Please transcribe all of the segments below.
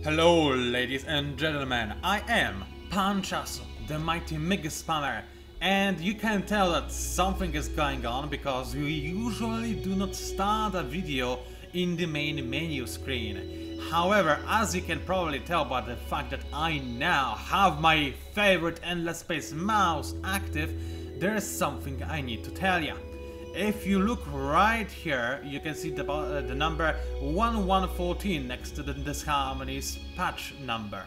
Hello ladies and gentlemen, I am PANCZASU, the mighty Mega Spammer, and you can tell that something is going on because we usually do not start a video in the main menu screen. However, as you can probably tell by the fact that I now have my favorite endless space mouse active, there is something I need to tell you. If you look right here, you can see the number 1114 next to the Disharmony's patch number.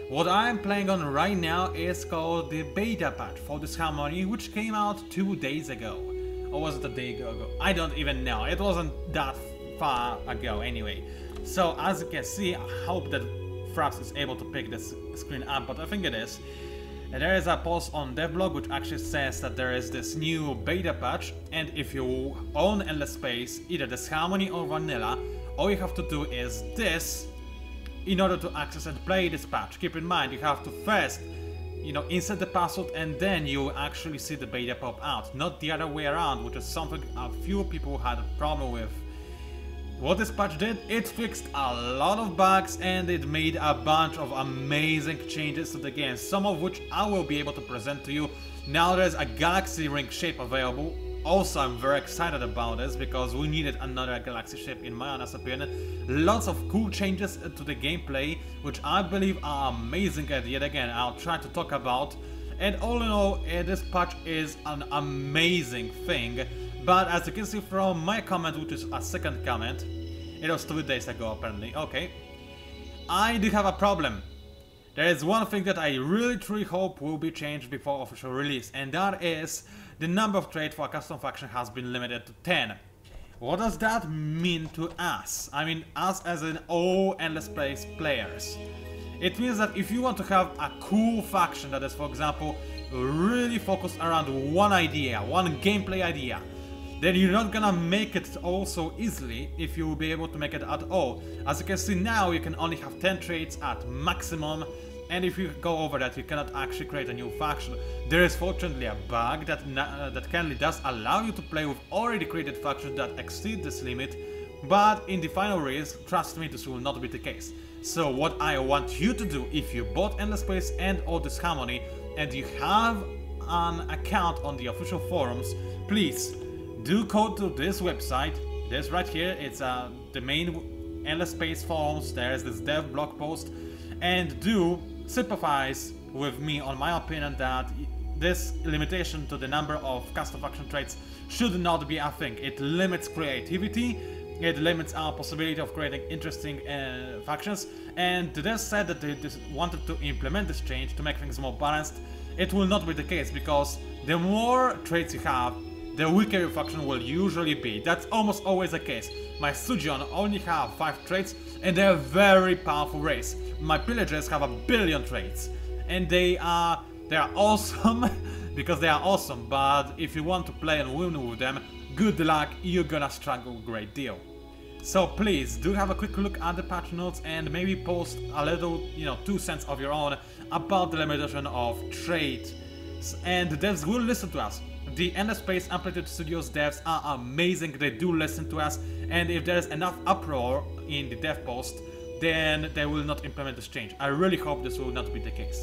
What I'm playing on right now is called the beta patch for Disharmony, which came out 2 days ago. Or was it a day ago? I don't even know. It wasn't that far ago anyway. So as you can see, I hope that Fraps is able to pick this screen up, but I think it is. And there is a post on devblog which actually says that there is this new beta patch, and if you own Endless Space, either Disharmony or Vanilla, all you have to do is this in order to access and play this patch. Keep in mind, you have to first, insert the password and then you actually see the beta pop out, not the other way around, which is something a few people had a problem with. What this patch did, it fixed a lot of bugs and it made a bunch of amazing changes to the game, some of which I will be able to present to you. Now there's a galaxy ring shape available. Also, I'm very excited about this because we needed another galaxy shape in my honest opinion. Lots of cool changes to the gameplay, which I believe are amazing, and yet again I'll try to talk about. And all in all, this patch is an amazing thing. But as you can see from my comment, which is a second comment, it was 2 days ago apparently, okay, I do have a problem. There is one thing that I really truly hope will be changed before official release, and that is the number of trades for a custom faction has been limited to 10. What does that mean to us? I mean us as in all Endless Space players. It means that if you want to have a cool faction that is, for example, really focused around one idea, one gameplay idea, then you're not gonna make it all so easily if you will be able to make it at all. As you can see now, you can only have 10 trades at maximum, and if you go over that, you cannot actually create a new faction. There is fortunately a bug that currently does allow you to play with already created factions that exceed this limit, but in the final release, trust me, this will not be the case. So what I want you to do, if you bought Endless Space and or Disharmony, and you have an account on the official forums, please do go to this website, this right here, it's the main Endless Space forums, there's this dev blog post, and do sympathize with me on my opinion that this limitation to the number of custom faction traits should not be a thing. It limits creativity, it limits our possibility of creating interesting factions, and they said that they just wanted to implement this change to make things more balanced. It will not be the case, because the more traits you have, the weaker your faction will usually be. That's almost always the case. My Sujion only have 5 traits and they're a very powerful race. My pillagers have 1 billion traits and they are awesome because they are awesome, but if you want to play and win with them, good luck, you're gonna struggle a great deal. So please do have a quick look at the patch notes and maybe post a little, 2 cents of your own about the limitation of traits, and the devs will listen to us. The Endless Space Amplitude Studios devs are amazing, they do listen to us, and if there's enough uproar in the dev post, then they will not implement this change. I really hope this will not be the case.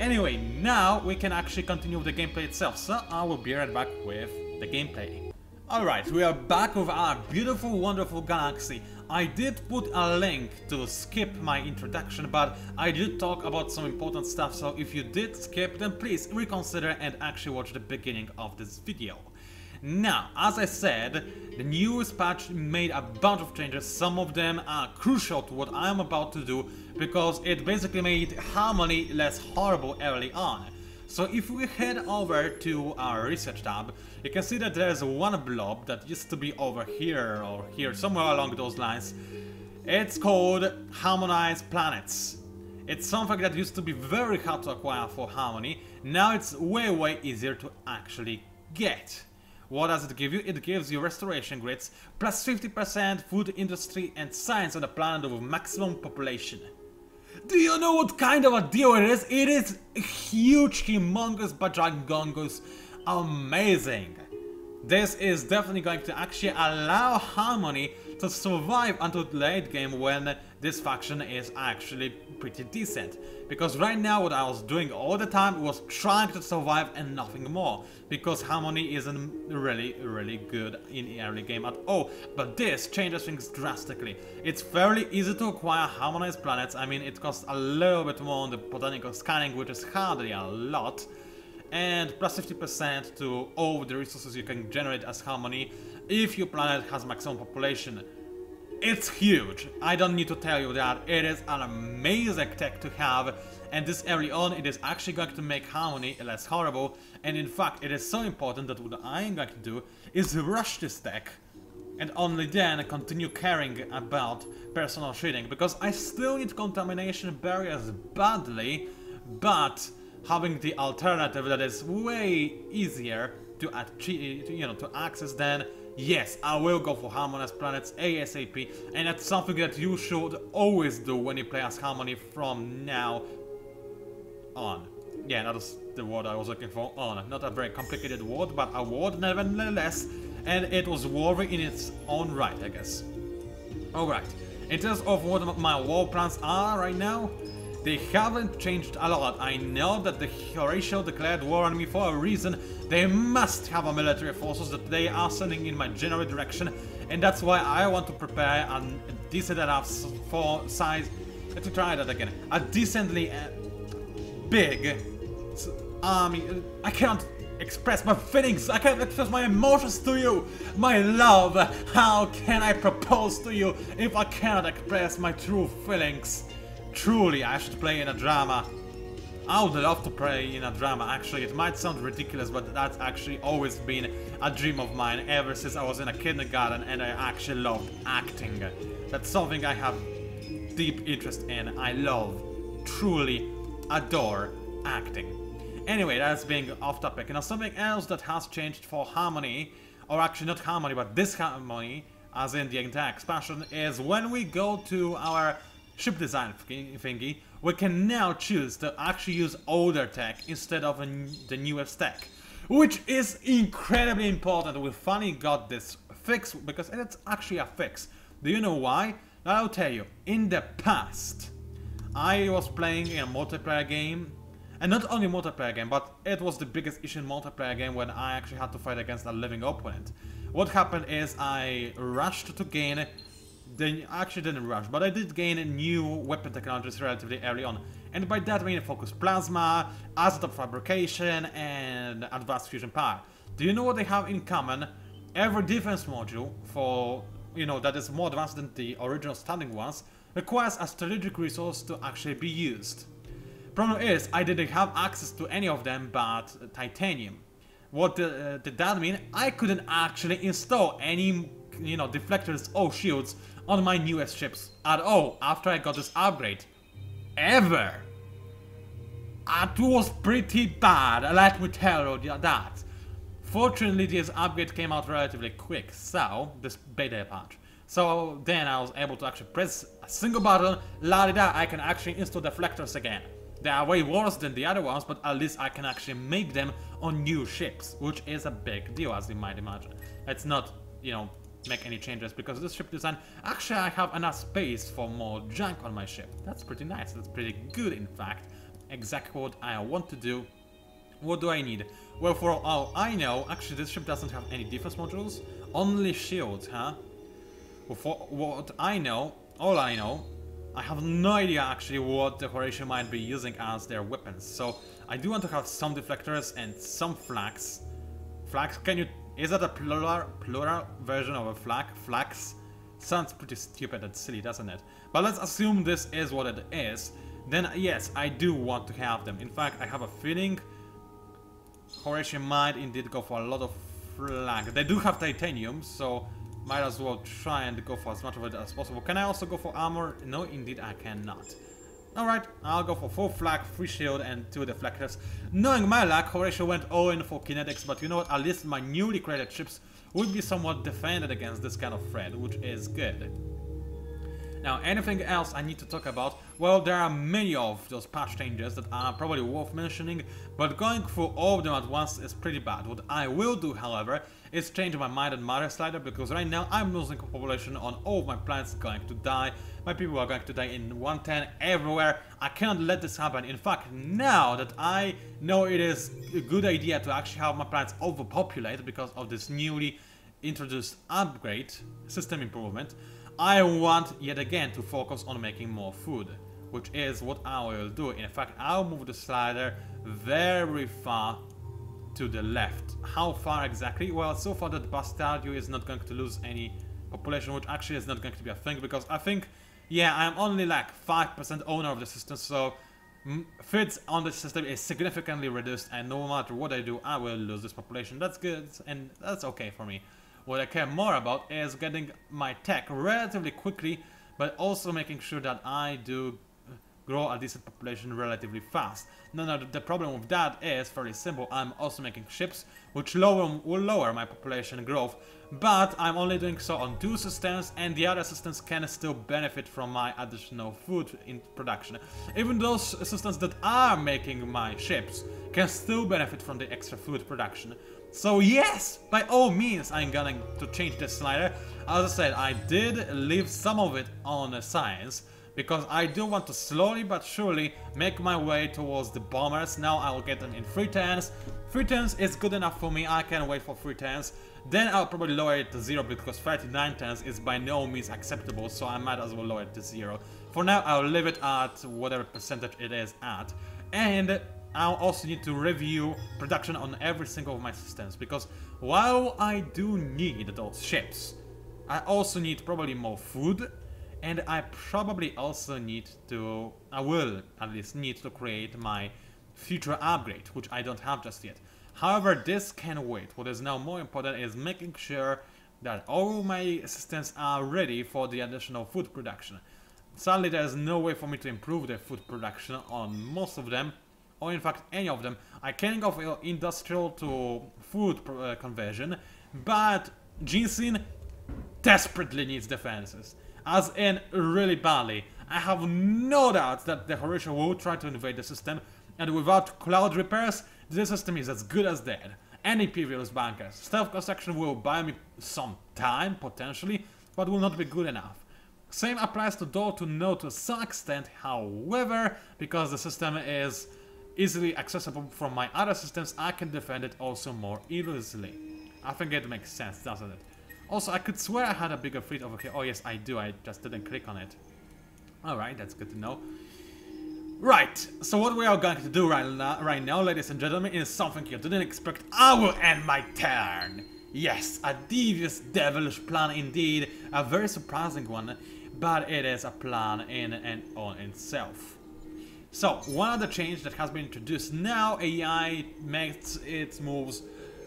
Anyway, now we can actually continue with the gameplay itself, so I will be right back with the gameplay. Alright, we are back with our beautiful, wonderful galaxy. I did put a link to skip my introduction, but I did talk about some important stuff, so if you did skip, then please reconsider and actually watch the beginning of this video. Now, as I said, the newest patch made a bunch of changes. Some of them are crucial to what I'm about to do, because it basically made Harmony less horrible early on. So if we head over to our research tab, you can see that there's one blob that used to be over here or here, somewhere along those lines. It's called Harmonized Planets. It's something that used to be very hard to acquire for Harmony. Now it's way easier to actually get. What does it give you? It gives you restoration grids, plus 50% food industry and science on a planet with maximum population. Do you know what kind of a deal it is? It is huge, humongous, bajangongous, amazing. This is definitely going to actually allow Harmony to survive until the late game when this faction is actually pretty decent. Because right now what I was doing all the time was trying to survive and nothing more. Because Harmony isn't really good in the early game at all. But this changes things drastically. It's fairly easy to acquire harmonized planets. I mean, it costs a little bit more on the botanical scanning, which is hardly a lot. And plus 50% to all the resources you can generate as Harmony if your planet has maximum population. It's huge. I don't need to tell you that it is an amazing tech to have, and this early on it is actually going to make Harmony less horrible, and in fact it is so important that what I am going to do is rush this tech and only then continue caring about personal shielding, because I still need contamination barriers badly, but having the alternative that is way easier to achieve, to access, then yes, I will go for harmonized planets ASAP, and that's something that you should always do when you play as Harmony from now on. Yeah, that is the word I was looking for, on. Not a very complicated word, but a word nevertheless, and it was worthy in its own right, I guess. Alright, in terms of what my war plans are right now, they haven't changed a lot. I know that the Horatio declared war on me for a reason. They must have a military forces that they are sending in my general direction, and that's why I want to prepare a decent enough for size. Let's try that again. A decently big army. I can't express my feelings. I can't express my emotions to you. My love. How can I propose to you if I cannot express my true feelings? Truly, I should play in a drama. I would love to play in a drama, actually. It might sound ridiculous, but that's actually always been a dream of mine ever since I was in a kindergarten, and I actually loved acting. That's something I have deep interest in. I love, truly adore acting. Anyway, that's being off topic. Now, something else that has changed for Harmony, or actually not Harmony, but Disharmony, as in the entire expansion, is when we go to our ship design thingy, we can now choose to actually use older tech instead of the newest tech, which is incredibly important. We finally got this fix, because it's actually a fix. Do you know why? I'll tell you. In the past, I was playing in a multiplayer game, and not only multiplayer game, but it was the biggest issue in multiplayer game when I actually had to fight against a living opponent. What happened is I rushed to gain. I actually didn't rush, but I did gain new weapon technologies relatively early on. And by that I mean focused plasma, isotope fabrication, and advanced fusion power. Do you know what they have in common? Every defense module for, that is more advanced than the original standing ones, requires a strategic resource to actually be used. Problem is, I didn't have access to any of them but titanium. What did that mean? I couldn't actually install any, deflectors or shields on my newest ships at all after I got this upgrade. Ever. It was pretty bad, let me tell you that. Fortunately, this upgrade came out relatively quick, so, this beta patch. So then I was able to actually press a single button, la-di-da, I can actually install deflectors again. They are way worse than the other ones, but at least I can actually make them on new ships, which is a big deal, as you might imagine. It's not, make any changes, because this ship design, actually I have enough space for more junk on my ship. That's pretty nice, that's pretty good in fact. Exactly what I want to do. What do I need? Well, for all I know, actually this ship doesn't have any defense modules, only shields, huh? Well, for what I know, all I know, I have no idea actually what the Horatio might be using as their weapons. So I do want to have some deflectors and some flags. Flags, is that a plural version of a flag? Flags? Sounds pretty stupid and silly, doesn't it? But let's assume this is what it is. Then yes, I do want to have them. In fact, I have a feeling Horatio might indeed go for a lot of flag. They do have titanium, so might as well try and go for as much of it as possible. Can I also go for armor? No, indeed I cannot. Alright, I'll go for 4 flag, 3 shield, and 2 deflectors. Knowing my luck, Horatio went all in for kinetics, but you know what, at least my newly created ships would be somewhat defended against this kind of threat, which is good. Now, anything else I need to talk about? Well, there are many of those patch changes that are probably worth mentioning, but going through all of them at once is pretty bad. What I will do, however, is change my mind and matter slider, because right now I'm losing population on all of my plants going to die. My people are going to die in 110 everywhere. I cannot let this happen. In fact, now that I know it is a good idea to actually have my plants overpopulated because of this newly introduced upgrade, system improvement, I want yet again to focus on making more food, which is what I will do. In fact, I'll move the slider very far to the left. How far exactly? Well, so far that Bastardio is not going to lose any population, which actually is not going to be a thing, because I think, yeah, I'm only like 5% owner of the system, so fits on the system is significantly reduced, and no matter what I do, I will lose this population. That's good, and that's okay for me. What I care more about is getting my tech relatively quickly, but also making sure that I do grow a decent population relatively fast. Now, the problem with that is very simple. I'm also making ships, which will lower my population growth, but I'm only doing so on 2 systems, and the other systems can still benefit from my additional food in production. Even those systems that are making my ships can still benefit from the extra food production. So yes, by all means I'm going to change the slider. As I said, I did leave some of it on science, because I do want to slowly but surely make my way towards the bombers. Now I will get them in 3 turns. 3 turns is good enough for me, I can wait for 3 turns. Then I'll probably lower it to 0, because 39 turns is by no means acceptable, so I might as well lower it to 0. For now I'll leave it at whatever percentage it is at. And I'll also need to review production on every single of my systems, because while I do need those ships, I also need probably more food, and I probably also need to, I will at least need to create my future upgrade, which I don't have just yet. However, this can wait. What is now more important is making sure that all my systems are ready for the additional food production. Sadly, there's no way for me to improve the food production on most of them, or in fact any of them. I can go for industrial to food conversion, but Jinsin desperately needs defenses, as in really badly. I have no doubt that the Horatio will try to invade the system, and without cloud repairs, the system is as good as dead. Any previous bankers. Stealth construction will buy me some time, potentially, but will not be good enough. Same applies to door to node to some extent, however, because the system is easily accessible from my other systems, I can defend it also more easily. I think it makes sense, doesn't it? Also, I could swear I had a bigger fleet over here. Oh yes, I do, I just didn't click on it. Alright, that's good to know. Right, so what we are going to do right now, ladies and gentlemen, is something you didn't expect. I will end my turn! Yes, a devious, devilish plan indeed, a very surprising one, but it is a plan in and on itself. So, one other change that has been introduced now, AI makes its moves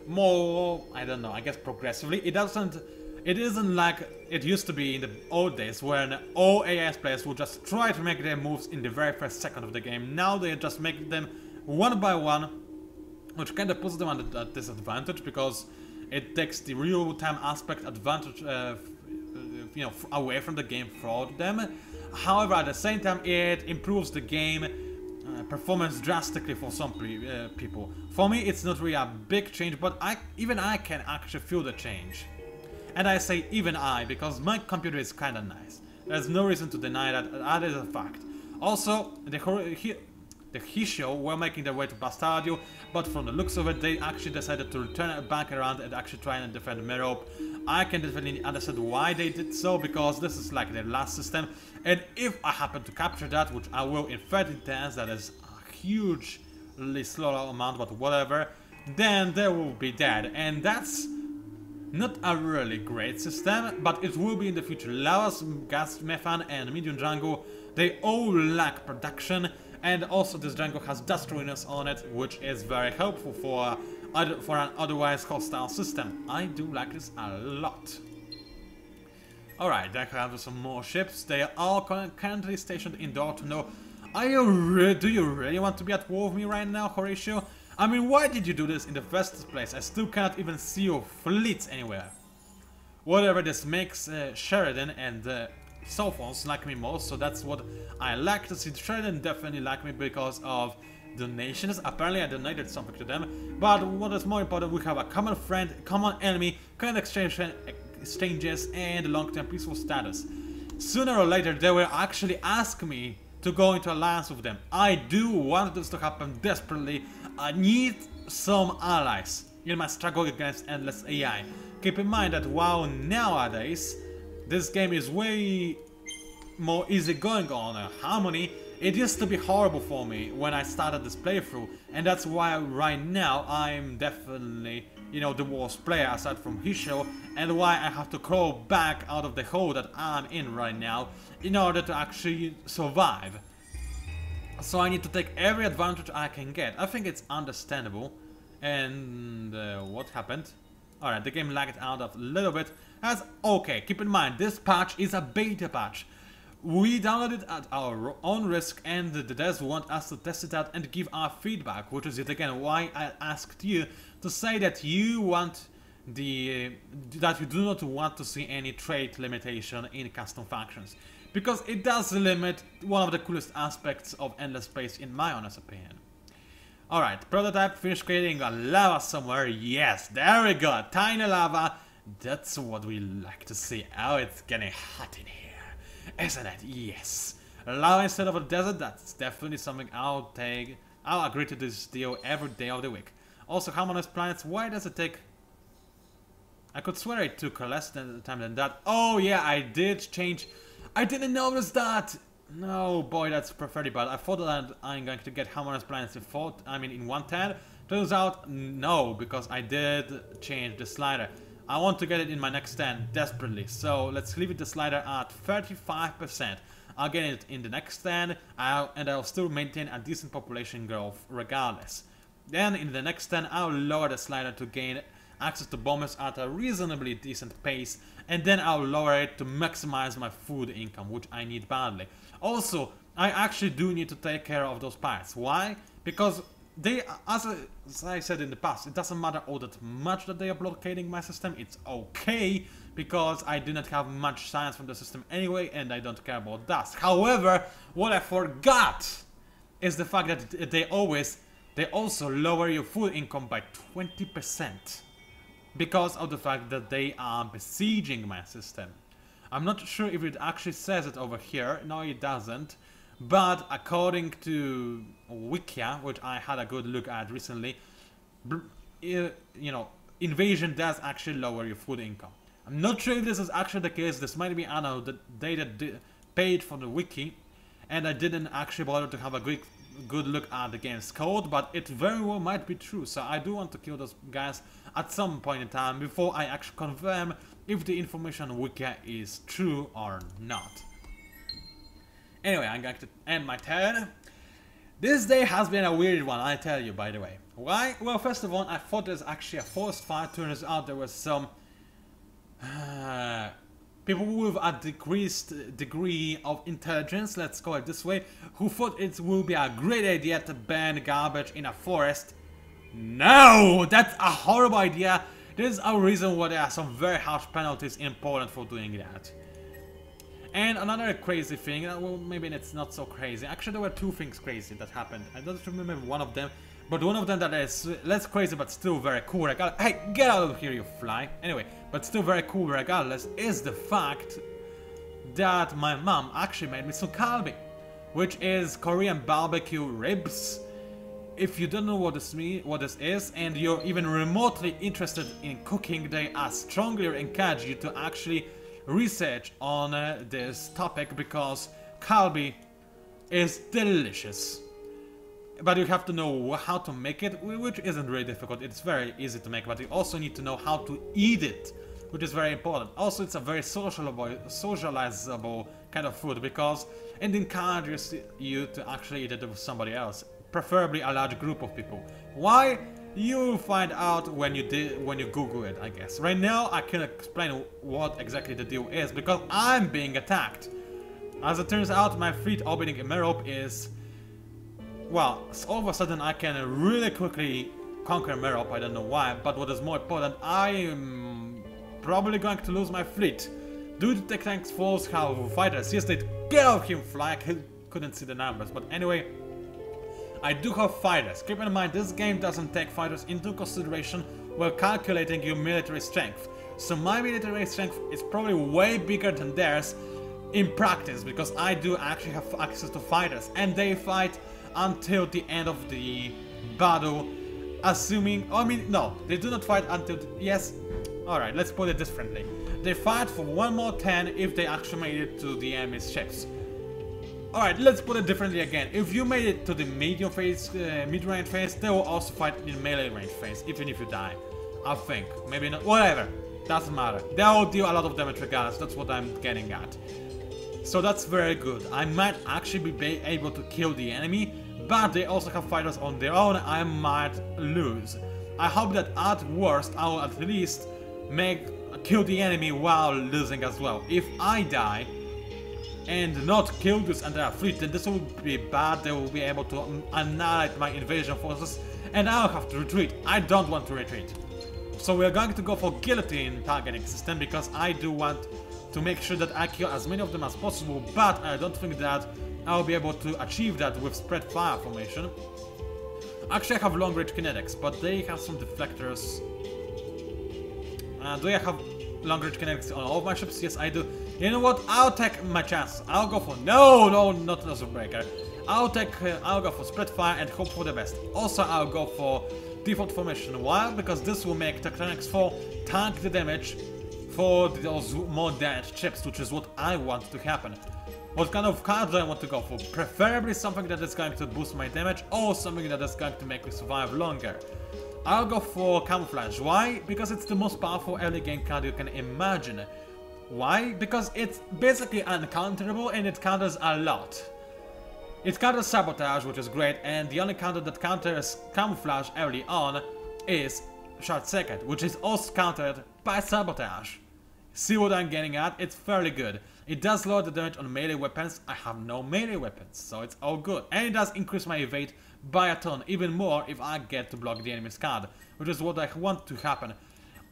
more, I don't know, I guess progressively. It isn't like it used to be in the old days, when all AI players would just try to make their moves in the very first second of the game. Now they just make them one by one, which kind of puts them at a disadvantage, because it takes the real-time aspect advantage, you know, away from the game for them. However, at the same time, it improves the game performance drastically for some people. For me, it's not really a big change, but even I can actually feel the change. And I say even I, because my computer is kinda nice. There's no reason to deny that, that is a fact. Also, the Hisho were making their way to Bastardio, but from the looks of it, they actually decided to return back around and actually try and defend Merope. I can definitely understand why they did so, because this is like their last system, and if I happen to capture that, which I will in 13 turns, that is a hugely slow amount, but whatever, then they will be dead, and that's not a really great system, but it will be in the future. Laos, Gas, Methane, and Medium Jungle, they all lack production, and also this jungle has Dust Ruiners on it, which is very helpful for an otherwise hostile system. I do like this a lot. Alright, then I have some more ships. They are all currently stationed in Dortano. Do you really want to be at war with me right now, Horatio? I mean, why did you do this in the first place? I still cannot even see your fleets anywhere. Whatever, this makes Sheridan and sophons like me most, so that's what I like to see. Trident definitely like me because of donations. Apparently I donated something to them, but what is more important, we have a common friend, common enemy, current exchanges, and long-term peaceful status. Sooner or later they will actually ask me to go into alliance with them. I do want this to happen desperately. I need some allies in my struggle against endless AI. Keep in mind that while nowadays this game is way more easygoing on Harmony, it used to be horrible for me when I started this playthrough, and that's why right now I'm definitely, you know, the worst player aside from Hisho, and why I have to crawl back out of the hole that I'm in right now in order to actually survive. So I need to take every advantage I can get. I think it's understandable. And what happened? Alright, the game lagged out a little bit. That's okay. Keep in mind, this patch is a beta patch. We downloaded it at our own risk, and the devs want us to test it out and give our feedback, which is yet again why I asked you to say that you want that you do not want to see any trait limitation in custom factions, because it does limit one of the coolest aspects of Endless Space in my honest opinion. Alright, prototype, finish creating a lava somewhere. Yes, there we go, tiny lava. That's what we like to see. Oh, it's getting hot in here, isn't it? Yes. Lava instead of a desert, that's definitely something I'll take. I'll agree to this deal every day of the week. Also, harmonious planets, why does it take... I could swear it took less time than that. Oh yeah, I did change... I didn't notice that! No, boy, that's pretty bad. I thought that I'm going to get harmonious planets in 110. Turns out, no, because I did change the slider. I want to get it in my next 10 desperately, so let's leave it the slider at 35%. I'll get it in the next 10, and I'll still maintain a decent population growth regardless. Then in the next 10, I'll lower the slider to gain access to bombers at a reasonably decent pace, and then I'll lower it to maximize my food income, which I need badly. Also, I actually do need to take care of those pirates. Why? Because they, as I said in the past, it doesn't matter all that much that they are blockading my system. It's okay, because I do not have much science from the system anyway, and I don't care about dust. However, what I forgot is the fact that they also lower your food income by 20%. Because of the fact that they are besieging my system. I'm not sure if it actually says it over here. No, it doesn't. But according to Wikia, which I had a good look at recently, you know, invasion does actually lower your food income. I'm not sure if this is actually the case. This might be, I don't know, the data paid for the wiki, and I didn't actually bother to have a good look at the game's code, but it very well might be true. So I do want to kill those guys at some point in time before I actually confirm if the information on Wiki is true or not. Anyway, I'm going to end my turn. This day has been a weird one, I tell you, by the way. Why? Well, first of all, I thought there's actually a forest fire. Turns out there was some people with a decreased degree of intelligence, let's call it this way, who thought it would be a great idea to ban garbage in a forest. No! That's a horrible idea. There's a reason why there are some very harsh penalties in Poland for doing that. And another crazy thing, well, maybe it's not so crazy. Actually, there were two things crazy that happened. I don't remember one of them, but one of them that is less crazy but still very cool. Hey, get out of here, you fly! Anyway, but still very cool regardless, is the fact that my mom actually made me some kalbi, which is Korean barbecue ribs. If you don't know what this is, and you're even remotely interested in cooking, they I strongly encourage you to actually research on this topic, because kalbi is delicious. But you have to know how to make it, which isn't really difficult. It's very easy to make, but you also need to know how to eat it, which is very important. Also, it's a very socializable kind of food, because it encourages you to actually eat it with somebody else, preferably a large group of people. Why? You'll find out when you Google it, I guess. Right now, I can explain what exactly the deal is, because I'm being attacked. As it turns out, my fleet orbiting Merope is... well, all of a sudden I can really quickly conquer Merope, I don't know why, but what is more important, I am probably going to lose my fleet. Do the tanks force have fighters? Yes, they gave him fly. I couldn't see the numbers, but anyway, I do have fighters. Keep in mind, this game doesn't take fighters into consideration while calculating your military strength. So my military strength is probably way bigger than theirs in practice, because I do actually have access to fighters, and they fight until the end of the battle, assuming... I mean, no, they do not fight until... Yes, alright, let's put it differently. They fight for one more turn if they actually made it to the enemy's ships. Alright, let's put it differently again. If you made it to the medium phase, mid-range phase, they will also fight in melee range phase, even if you die. I think. Maybe not. Whatever. Doesn't matter. They will deal a lot of damage regardless. That's what I'm getting at. So that's very good. I might actually be able to kill the enemy, but they also have fighters on their own. I might lose. I hope that at worst I will at least kill the enemy while losing as well. If I die and not kill this entire fleet, then this will be bad. They will be able to annihilate my invasion forces, and I'll have to retreat. I don't want to retreat. So we're going to go for guillotine targeting system, because I do want to make sure that I kill as many of them as possible, but I don't think that I'll be able to achieve that with spread fire formation. Actually, I have long range kinetics, but they have some deflectors. Do I have long range kinetics on all of my ships? Yes, I do. You know what? I'll take my chance. I'll go for... No, not Nozzle Breaker. I'll go for spread fire and hope for the best. Also, I'll go for default formation. Why? Because this will make Tectonics 4 tank the damage for those more damaged ships, which is what I want to happen. What kind of card do I want to go for? Preferably something that is going to boost my damage, or something that is going to make me survive longer. I'll go for Camouflage. Why? Because it's the most powerful early game card you can imagine. Why? Because it's basically uncounterable and it counters a lot. It counters Sabotage, which is great, and the only counter that counters Camouflage early on is Short Circuit, which is also countered by Sabotage. See what I'm getting at? It's fairly good. It does lower the damage on melee weapons. I have no melee weapons, so it's all good. And it does increase my evade by a ton, even more if I get to block the enemy's card, which is what I want to happen.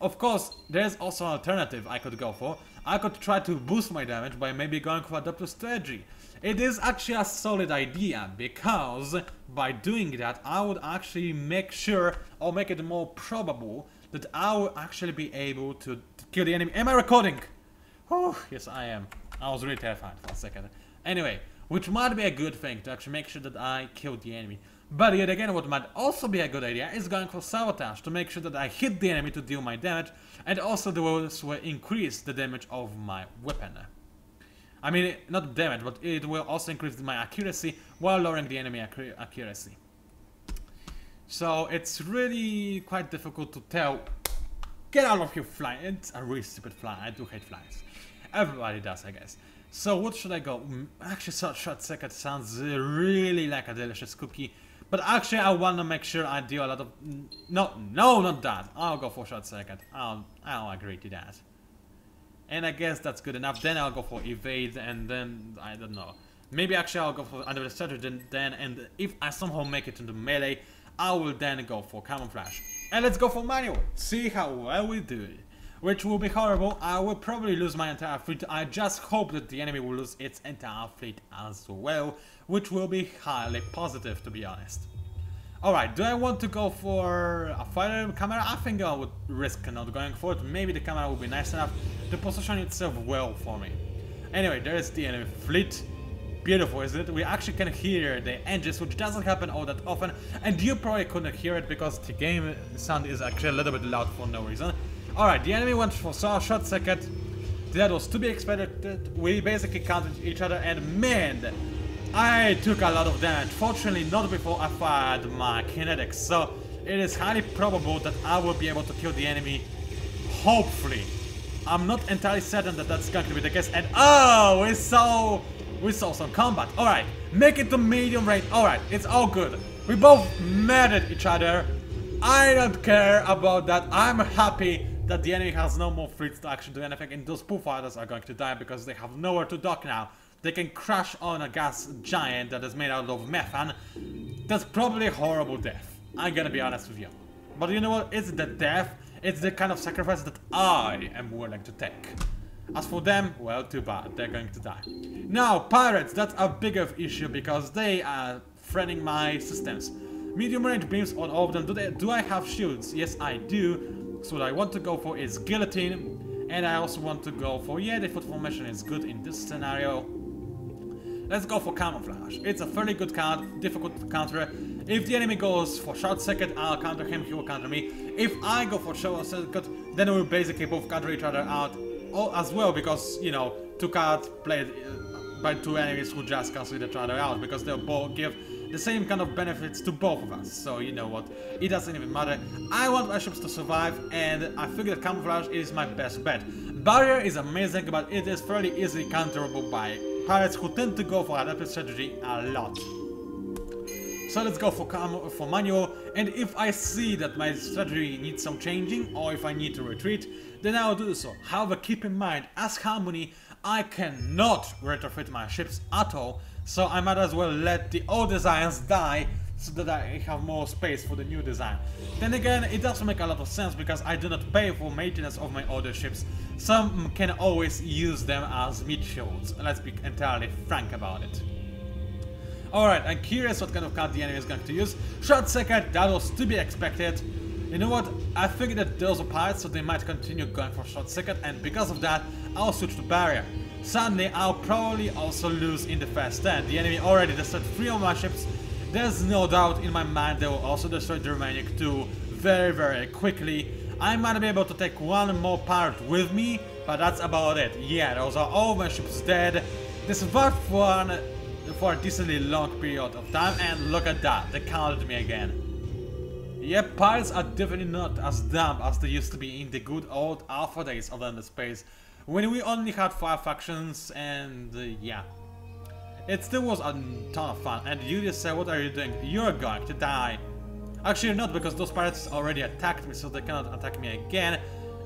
Of course, there's also an alternative I could go for. I could try to boost my damage by maybe going for Adaptive Strategy. It is actually a solid idea, because by doing that I would actually make sure, or make it more probable, that I will actually be able to kill the enemy. Am I recording? Oh, yes I am. I was really terrified for a second. Anyway, which might be a good thing to actually make sure that I kill the enemy. But yet again, what might also be a good idea is going for Sabotage to make sure that I hit the enemy to deal my damage, and also this will increase the damage of my weapon. I mean, not damage, but it will also increase my accuracy while lowering the enemy accuracy. So it's really quite difficult to tell. Get out of here, fly. It's a really stupid fly. I do hate flies. Everybody does, I guess. So what should I go? Actually, Short Circuit sounds really like a delicious cookie. But actually, I want to make sure I deal a lot of... No, not that. I'll go for Short Circuit. I'll agree to that. And I guess that's good enough. Then I'll go for Evade, and then, I don't know. Maybe actually I'll go for Under the Strategy then, and if I somehow make it into melee, I will then go for Camouflage. And let's go for Manual. See how well we do it. Which will be horrible. I will probably lose my entire fleet. I just hope that the enemy will lose its entire fleet as well, which will be highly positive, to be honest. Alright, do I want to go for a fighter camera? I think I would risk not going for it. Maybe the camera will be nice enough to position itself well for me. Anyway, there is the enemy fleet. Beautiful, isn't it? We actually can hear the engines, which doesn't happen all that often, and you probably couldn't hear it because the game sound is actually a little bit loud for no reason. Alright, the enemy went for Short Circuit. That was to be expected. We basically countered each other, and man, I took a lot of damage. Fortunately, not before I fired my kinetics, so it is highly probable that I will be able to kill the enemy. Hopefully. I'm not entirely certain that that's going to be the case, and oh, we saw some combat. Alright, make it to medium range. Alright, it's all good. We both mad at each other. I don't care about that. I'm happy that the enemy has no more fleets to actually do anything, and those pool fighters are going to die because they have nowhere to dock now. They can crash on a gas giant that is made out of methane. That's probably a horrible death. I'm gonna be honest with you. But you know what? It's the death. It's the kind of sacrifice that I am willing to take. As for them, well, too bad, they're going to die. Now, pirates, that's a bigger issue because they are threatening my systems. Medium range beams on all of them. Do I have shields? Yes, I do. So what I want to go for is guillotine. And I also want to go for, yeah, the foot formation is good in this scenario. Let's go for camouflage. It's a fairly good card, difficult to counter. If the enemy goes for short circuit, I'll counter him, he will counter me. If I go for short circuit, then we'll basically both counter each other out as well, because, you know, two cards played by two enemies who just cancel each other out, because they'll both give the same kind of benefits to both of us. So, you know what, it doesn't even matter. I want my ships to survive, and I figure that camouflage is my best bet. Barrier is amazing, but it is fairly easily counterable by pirates who tend to go for adaptive strategy a lot. So let's go for manual, and if I see that my strategy needs some changing, or if I need to retreat, then I'll do so. However, keep in mind, as Harmony, I cannot retrofit my ships at all, so I might as well let the old designs die, so that I have more space for the new design. Then again, it doesn't make a lot of sense, because I do not pay for maintenance of my older ships. Some can always use them as meat shields, let's be entirely frank about it. Alright, I'm curious what kind of card the enemy is going to use. Short circuit, that was to be expected. You know what, I figured that those are pirates, so they might continue going for short circuit, and because of that, I'll switch to barrier. Suddenly, I'll probably also lose in the first turn. The enemy already destroyed 3 of my ships. There's no doubt in my mind they will also destroy the remaining 2 very, very quickly. I might be able to take one more pirate with me, but that's about it. Yeah, those are all my ships dead. This worked for a decently long period of time, and look at that, they counted me again. Yep, pirates are definitely not as dumb as they used to be in the good old alpha days of Endless Space, when we only had 5 factions, and yeah. It still was a ton of fun, and you just say, what are you doing? You're going to die. Actually, you're not, because those pirates already attacked me, so they cannot attack me again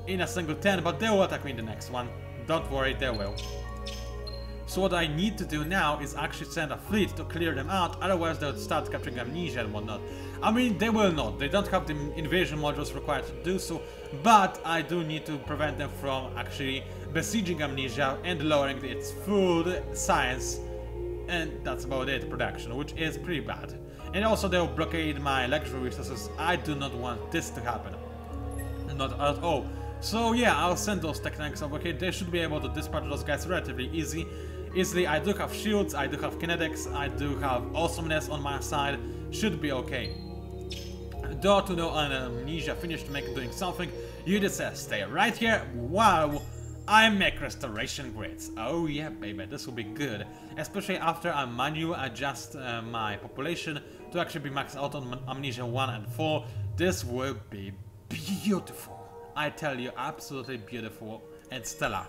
in a single turn, but they will attack me in the next one. Don't worry, they will. So what I need to do now is actually send a fleet to clear them out, otherwise they'll start capturing amnesia and whatnot. I mean, they will not, they don't have the invasion modules required to do so, but I do need to prevent them from actually besieging amnesia and lowering its food science, and that's about it, production, which is pretty bad. And also they'll blockade my luxury resources. I do not want this to happen, not at all. So yeah, I'll send those tech tanks over here. They should be able to dispatch those guys relatively easily. I do have shields, I do have kinetics, I do have awesomeness on my side. Should be okay. Door to know an amnesia finished doing something. You just stay right here. Wow, I make restoration grids. Oh yeah, baby, this will be good. Especially after I manually adjust my population to actually be maxed out on amnesia 1 and 4. This will be beautiful. I tell you, absolutely beautiful and stellar.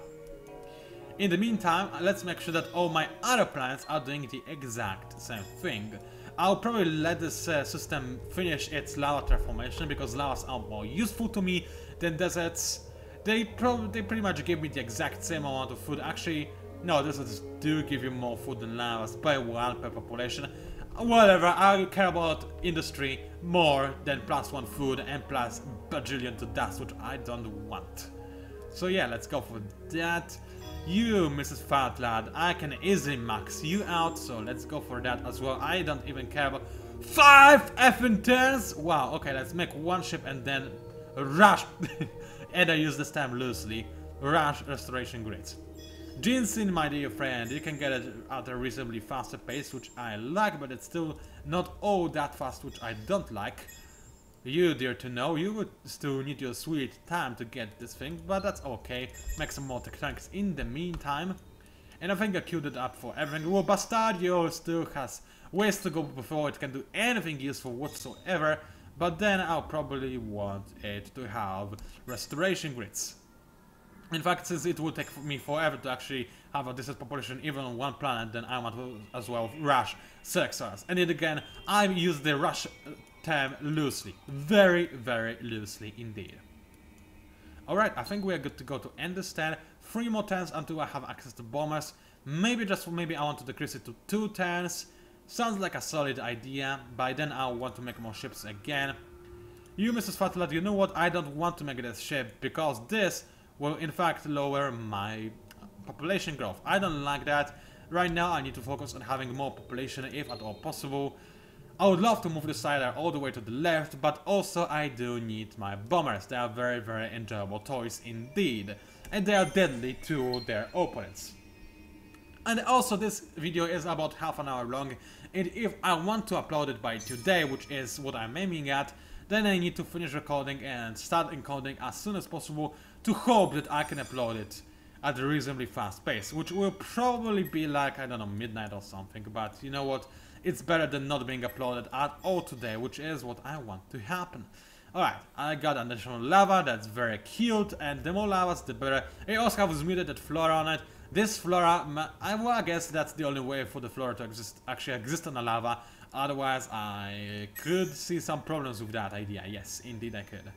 In the meantime, let's make sure that all my other planets are doing the exact same thing. I'll probably let this system finish its lava transformation, because lavas are more useful to me than deserts. They pretty much give me the exact same amount of food. Actually, no, deserts do give you more food than lavas by 1 per population. Whatever, I care about industry more than +1 food and plus bajillion to dust, which I don't want. So yeah, let's go for that. You, Mrs. Fat Lad, I can easily max you out, so let's go for that as well. I don't even care about 5 effing turns! Wow, okay, let's make 1 ship and then rush, and I use this time loosely, rush restoration grids. Ginseng, my dear friend, you can get it at a reasonably faster pace, which I like, but it's still not all that fast, which I don't like. You, dear to know, you would still need your sweet time to get this thing, but that's okay. Make some more tech tanks in the meantime. And I think I queued it up for everything. Well, Bastardio still has ways to go before it can do anything useful whatsoever, but then I'll probably want it to have restoration grids. In fact, since it will take me forever to actually have a decent population even on 1 planet, then I want to as well rush Sexars. And then again, I use the rush term loosely. Very, very loosely indeed. Alright, I think we are good to go to end this turn. 3 more turns until I have access to bombers. Maybe I want to decrease it to 2 turns. Sounds like a solid idea. By then I'll want to make more ships again. You, Mrs. Fatelat, you know what? I don't want to make this ship, because this will in fact lower my population growth. I don't like that. Right now I need to focus on having more population if at all possible. I would love to move the cider all the way to the left, but also I do need my bombers. They are very, very enjoyable toys indeed, and they are deadly to their opponents. And also this video is about half an hour long, and if I want to upload it by today, which is what I'm aiming at, then I need to finish recording and start encoding as soon as possible to hope that I can upload it at a reasonably fast pace, which will probably be like, I don't know, midnight or something, but you know what? It's better than not being uploaded at all today, which is what I want to happen. Alright, I got additional lava, that's very cute, and the more lavas the better. I also have mutated flora on it. This flora, I guess that's the only way for the flora to actually exist on the lava, otherwise I could see some problems with that idea. Yes, indeed I could.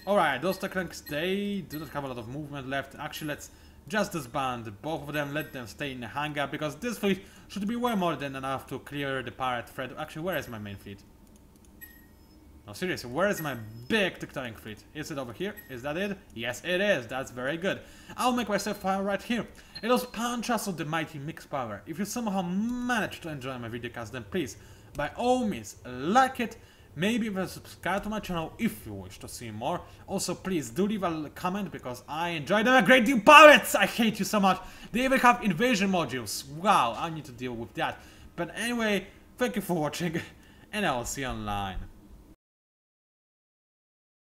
Alright, those Techranks, they do not have a lot of movement left. Actually, let's just disband both of them, let them stay in the hangar, because this fleet should be way more than enough to clear the pirate threat. Actually, where is my main fleet? No, seriously, where is my big tectonic fleet? Is it over here? Is that it? Yes, it is. That's very good. I'll make myself fire right here. It was PANCZASU, the mighty mixed power. If you somehow managed to enjoy my videocast, then please, by all means, like it. Maybe even subscribe to my channel if you wish to see more. Also, please do leave a comment because I enjoy them a great deal. Pirates! I hate you so much. They even have invasion modules. Wow, I need to deal with that. But anyway, thank you for watching, and I will see you online.